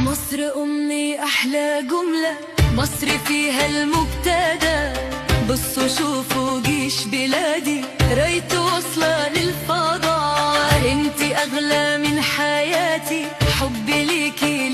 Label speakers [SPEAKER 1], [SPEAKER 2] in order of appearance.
[SPEAKER 1] مصر أمي أحلى جملة، مصر فيها المبتدأ. بصوا شوفوا جيش بلادي رايته واصلة للفضاء. انتي أغلى من حياتي، حبي ليكي